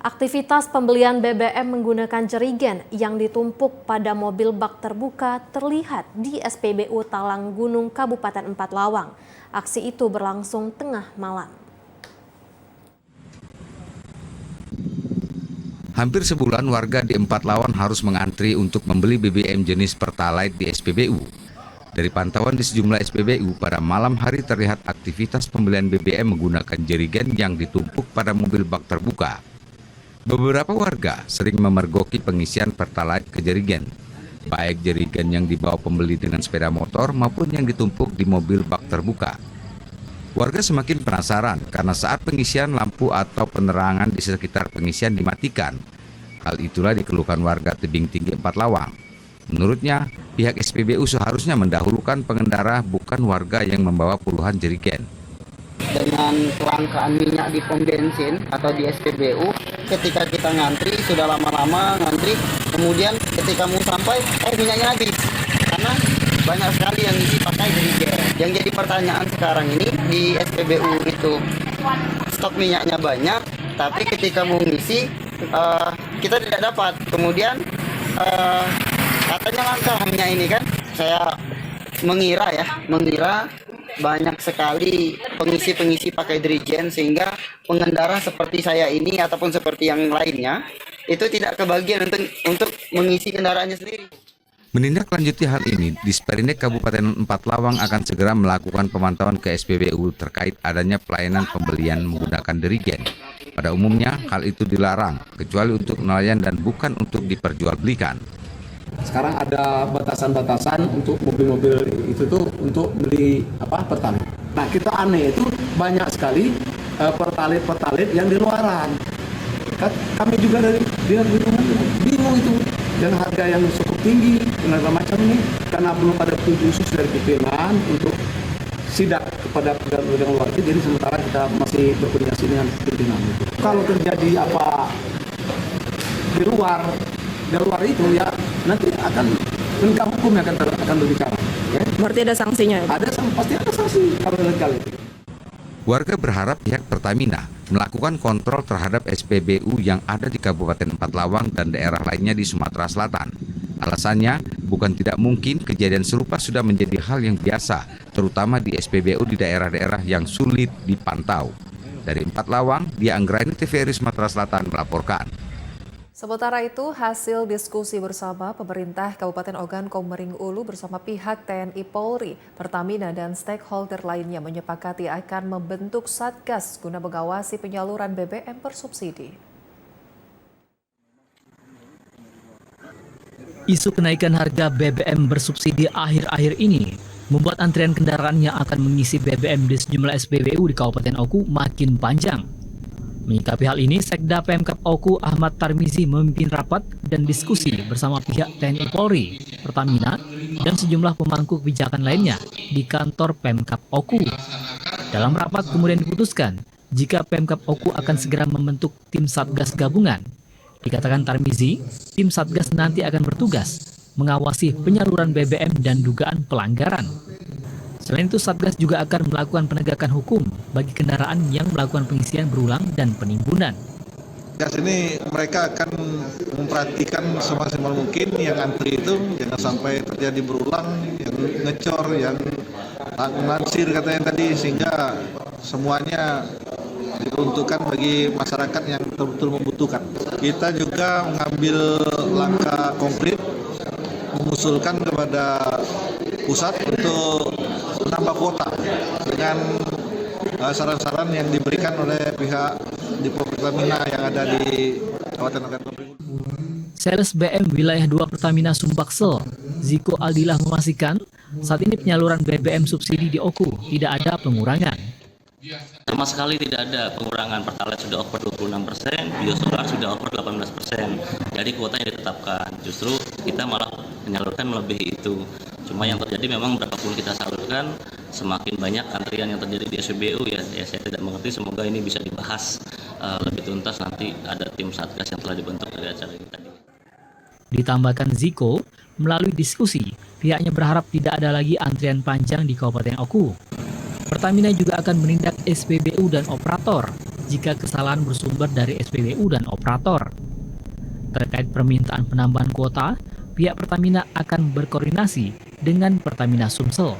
Aktivitas pembelian BBM menggunakan jerigen yang ditumpuk pada mobil bak terbuka terlihat di SPBU Talang Gunung Kabupaten Empat Lawang. Aksi itu berlangsung tengah malam. Hampir sebulan warga di Empat Lawang harus mengantri untuk membeli BBM jenis Pertalite di SPBU. Dari pantauan di sejumlah SPBU, pada malam hari terlihat aktivitas pembelian BBM menggunakan jerigen yang ditumpuk pada mobil bak terbuka. Beberapa warga sering memergoki pengisian Pertalite ke jerigen, baik jerigen yang dibawa pembeli dengan sepeda motor maupun yang ditumpuk di mobil bak terbuka. Warga semakin penasaran karena saat pengisian lampu atau penerangan di sekitar pengisian dimatikan. Hal itulah dikeluhkan warga Tebing Tinggi Empat Lawang. Menurutnya, pihak SPBU seharusnya mendahulukan pengendara bukan warga yang membawa puluhan jerigen. Dengan kelangkaan minyak di pom bensin atau di SPBU, ketika kita ngantri, sudah lama-lama ngantri, kemudian ketika mau sampai, minyaknya habis. Karena banyak sekali yang isi pakai jerigen. Yang jadi pertanyaan sekarang ini, di SPBU itu stok minyaknya banyak, tapi ketika mau ngisi, kita tidak dapat. Kemudian katanya langka minyak ini kan, saya mengira banyak sekali pengisi pakai jerigen sehingga pengendara seperti saya ini ataupun seperti yang lainnya itu tidak kebagian untuk mengisi kendaraannya sendiri. Menindaklanjuti hal ini, Disperindak Kabupaten Empat Lawang akan segera melakukan pemantauan ke SPBU terkait adanya pelayanan pembelian menggunakan jerigen. Pada umumnya, hal itu dilarang, kecuali untuk nelayan dan bukan untuk diperjualbelikan. Sekarang ada batasan-batasan untuk mobil-mobil itu tuh untuk beli Pertalite. Nah, kita aneh itu banyak sekali Pertalite yang di luaran. Kami juga dari bingung itu dengan harga yang cukup tinggi segala macam ini karena belum ada petunjuk khusus dari pimpinan untuk sidak kepada pedagang luar itu. Jadi sementara kita masih berkoordinasi dengan pimpinan itu. Kalau terjadi apa di luar itu ya nanti akan penegak hukum yang akan berbicara. Ya. Berarti ada sanksinya? Pasti ada sanksi kalau legal itu. Warga berharap pihak Pertamina melakukan kontrol terhadap SPBU yang ada di Kabupaten Empat Lawang dan daerah lainnya di Sumatera Selatan. Alasannya, bukan tidak mungkin kejadian serupa sudah menjadi hal yang biasa, terutama di SPBU di daerah-daerah yang sulit dipantau. Dari Empat Lawang, Dia Anggraini, TVRI Sumatera Selatan melaporkan. Sementara itu, hasil diskusi bersama pemerintah Kabupaten Ogan Komering Ulu bersama pihak TNI Polri, Pertamina, dan stakeholder lainnya menyepakati akan membentuk Satgas guna mengawasi penyaluran BBM bersubsidi. Isu kenaikan harga BBM bersubsidi akhir-akhir ini membuat antrian kendaraan yang akan mengisi BBM di sejumlah SPBU di Kabupaten Oku makin panjang. Menyikapi hal ini, Sekda Pemkab Oku Ahmad Tarmizi memimpin rapat dan diskusi bersama pihak TNI Polri, Pertamina, dan sejumlah pemangku kebijakan lainnya di kantor Pemkab Oku. Dalam rapat kemudian diputuskan jika Pemkab Oku akan segera membentuk tim Satgas gabungan. Dikatakan Tarmizi, tim Satgas nanti akan bertugas mengawasi penyaluran BBM dan dugaan pelanggaran. Selain itu, Satgas juga akan melakukan penegakan hukum bagi kendaraan yang melakukan pengisian berulang dan penimbunan. Satgas ini mereka akan memperhatikan semaksimal mungkin yang antri itu jangan sampai terjadi berulang, yang ngecor, yang nansir katanya tadi, sehingga semuanya diperuntukkan bagi masyarakat yang betul-betul membutuhkan. Kita juga mengambil langkah konkret mengusulkan kepada pusat untuk menambah kuota dengan saran-saran yang diberikan oleh pihak Depo Pertamina yang ada di Kabupaten Ogan Komering. Sales BM Wilayah 2 Pertamina Sumbaksel, Ziko Aldilah memastikan saat ini penyaluran BBM subsidi di Oku tidak ada pengurangan. Sama sekali tidak ada pengurangan. Pertalite sudah over 26%, biosolar sudah over 18%. Jadi kuotanya ditetapkan. Justru kita malah menyalurkan melebihi itu. Cuma yang terjadi memang berapapun kita salurkan, semakin banyak antrian yang terjadi di SPBU ya saya tidak mengerti. Semoga ini bisa dibahas lebih tuntas, nanti ada tim Satgas yang telah dibentuk dari acara ini tadi. Ditambahkan Ziko, melalui diskusi, pihaknya berharap tidak ada lagi antrian panjang di Kabupaten Oku. Pertamina juga akan menindak SPBU dan operator jika kesalahan bersumber dari SPBU dan operator. Terkait permintaan penambahan kuota, pihak Pertamina akan berkoordinasi dengan Pertamina Sumsel.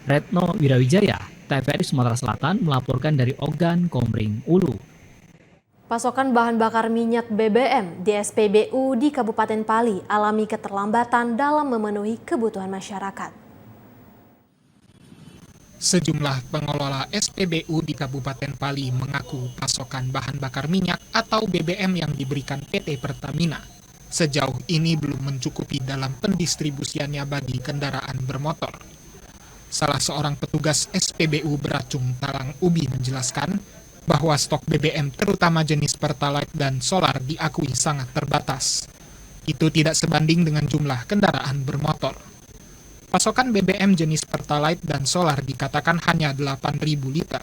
Retno Wirawijaya, TVRI Sumatera Selatan melaporkan dari Ogan Komering Ulu. Pasokan bahan bakar minyak BBM di SPBU di Kabupaten Pali alami keterlambatan dalam memenuhi kebutuhan masyarakat. Sejumlah pengelola SPBU di Kabupaten Pali mengaku pasokan bahan bakar minyak atau BBM yang diberikan PT Pertamina sejauh ini belum mencukupi dalam pendistribusiannya bagi kendaraan bermotor. Salah seorang petugas SPBU Beracung Talang Ubi menjelaskan bahwa stok BBM terutama jenis Pertalite dan solar diakui sangat terbatas. Itu tidak sebanding dengan jumlah kendaraan bermotor. Pasokan BBM jenis Pertalite dan solar dikatakan hanya 8.000 liter.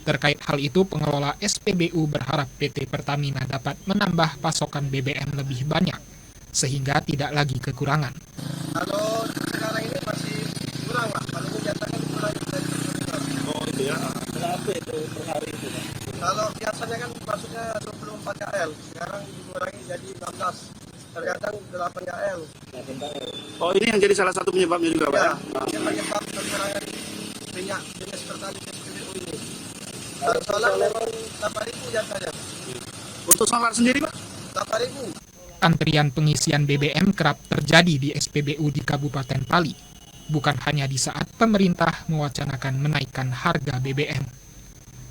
Terkait hal itu, pengelola SPBU berharap PT Pertamina dapat menambah pasokan BBM lebih banyak, sehingga tidak lagi kekurangan. Kalau sekarang ini masih kurang lah, kalau biasanya kurang dari Oh itu ya, berapa itu per hari itu? Kalau biasanya kan masuknya 24 KL, sekarang dikurangi jadi 16, terkadang 8 KL. Oh ini yang jadi salah satu penyebabnya juga Pak ya? Ini penyebab pengurangan minyak jenis Pertalite SPBU ini. Kalau solar memang 8.000 biasanya. Untuk solar sendiri Pak? 8.000. Antrian pengisian BBM kerap terjadi di SPBU di Kabupaten Pali, bukan hanya di saat pemerintah mewacanakan menaikkan harga BBM.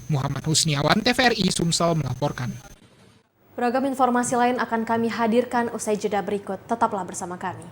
Muhammad Husniawan, TVRI Sumsel melaporkan. Beragam informasi lain akan kami hadirkan usai jeda berikut. Tetaplah bersama kami.